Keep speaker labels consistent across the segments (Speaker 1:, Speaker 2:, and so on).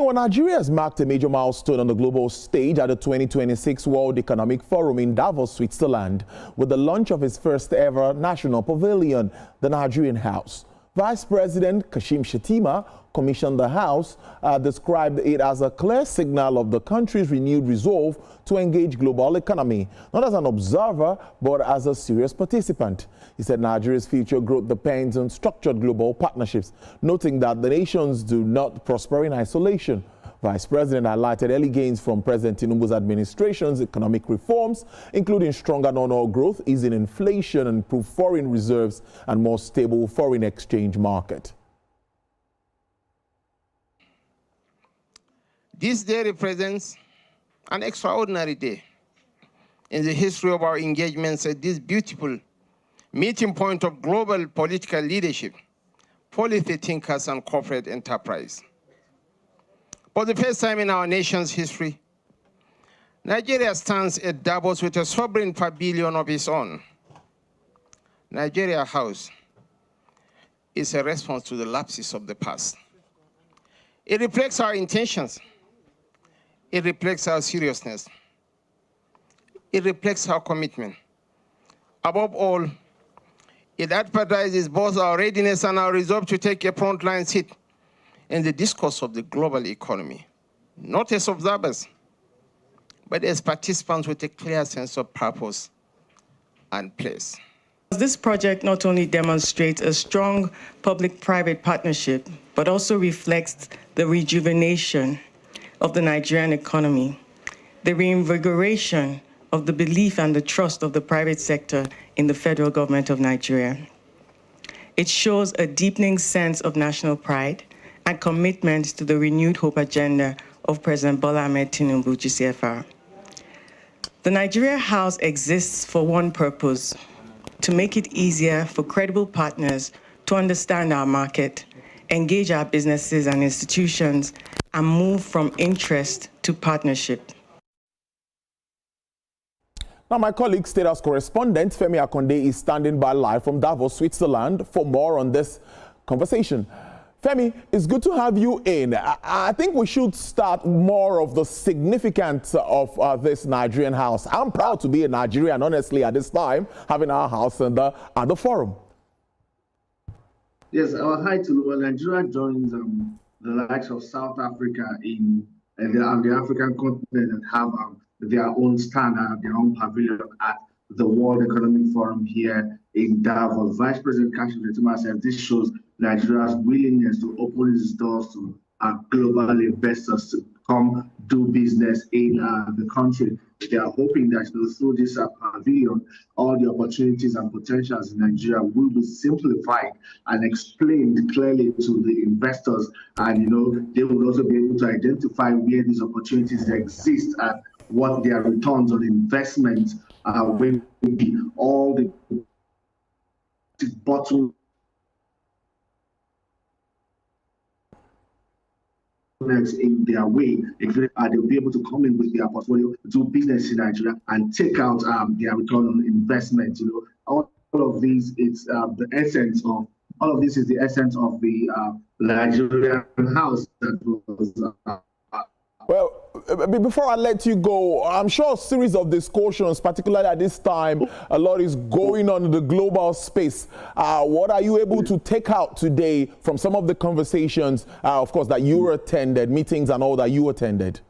Speaker 1: Well, Nigeria has marked a major milestone on the global stage at the 2026 World Economic Forum in Davos, Switzerland, with the launch of its first ever national pavilion, the Nigerian House. Vice President Kashim Shettima commissioned the house, described it as a clear signal of the country's renewed resolve to engage global economy, not as an observer, but as a serious participant. He said Nigeria's future growth depends on structured global partnerships, noting that the nations do not prosper in isolation. Vice President highlighted early gains from President Tinubu's administration's economic reforms, including stronger non-oil growth, easing inflation, and improved foreign reserves and more stable foreign exchange market.
Speaker 2: This day represents an extraordinary day in the history of our engagements at this beautiful meeting point of global political leadership, policy thinkers, and corporate enterprise. For the first time in our nation's history, Nigeria stands at Davos with a sovereign pavilion of its own. Nigeria House is a response to the lapses of the past. It reflects our intentions. It reflects our seriousness. It reflects our commitment. Above all, it advertises both our readiness and our resolve to take a frontline seat in the discourse of the global economy, not as observers, but as participants with a clear sense of purpose and place.
Speaker 3: This project not only demonstrates a strong public-private partnership, but also reflects the rejuvenation of the Nigerian economy, the reinvigoration of the belief and the trust of the private sector in the federal government of Nigeria. It shows a deepening sense of national pride and commitment to the renewed hope agenda of President Bola Ahmed Tinubu, GCFR. The Nigeria House exists for one purpose: to make it easier for credible partners to understand our market, engage our businesses and institutions, and move from interest to partnership.
Speaker 1: Now, my colleague, State House correspondent Femi Akonde is standing by live from Davos, Switzerland, for more on this conversation. Femi, it's good to have you in. I think we should start more of the significance of this Nigerian house. I'm proud to be a Nigerian, honestly, at this time, having our house at the forum.
Speaker 4: Yes, hi to Nigeria joins the likes of South Africa in the African continent that have their own stand, their own pavilion at the World Economic Forum here in Davos. Vice President Kashim Shettima said this shows Nigeria's willingness to open its doors to global investors to come do business in the country. They are hoping that through this pavilion, all the opportunities and potentials in Nigeria will be simplified and explained clearly to the investors. And, they will also be able to identify where these opportunities exist and what their returns on investment will be. All the bottom in their way, they'll be able to come in with their portfolio, do business in Nigeria, and take out their return on investment. All of these, it's the essence of all of this is the essence of the Nigerian house that was.
Speaker 1: Well, before I let you go, I'm sure a series of discussions, particularly at this time, a lot is going on in the global space. What are you able to take out today from some of the conversations, of course, that you attended, meetings and all that you attended?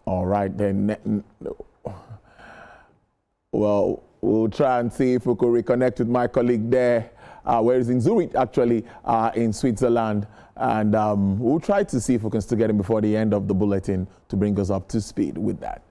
Speaker 1: All right, then. Well, we'll try and see if we could reconnect with my colleague there, where he's in Zurich, actually, in Switzerland. And we'll try to see if we can still get him before the end of the bulletin to bring us up to speed with that.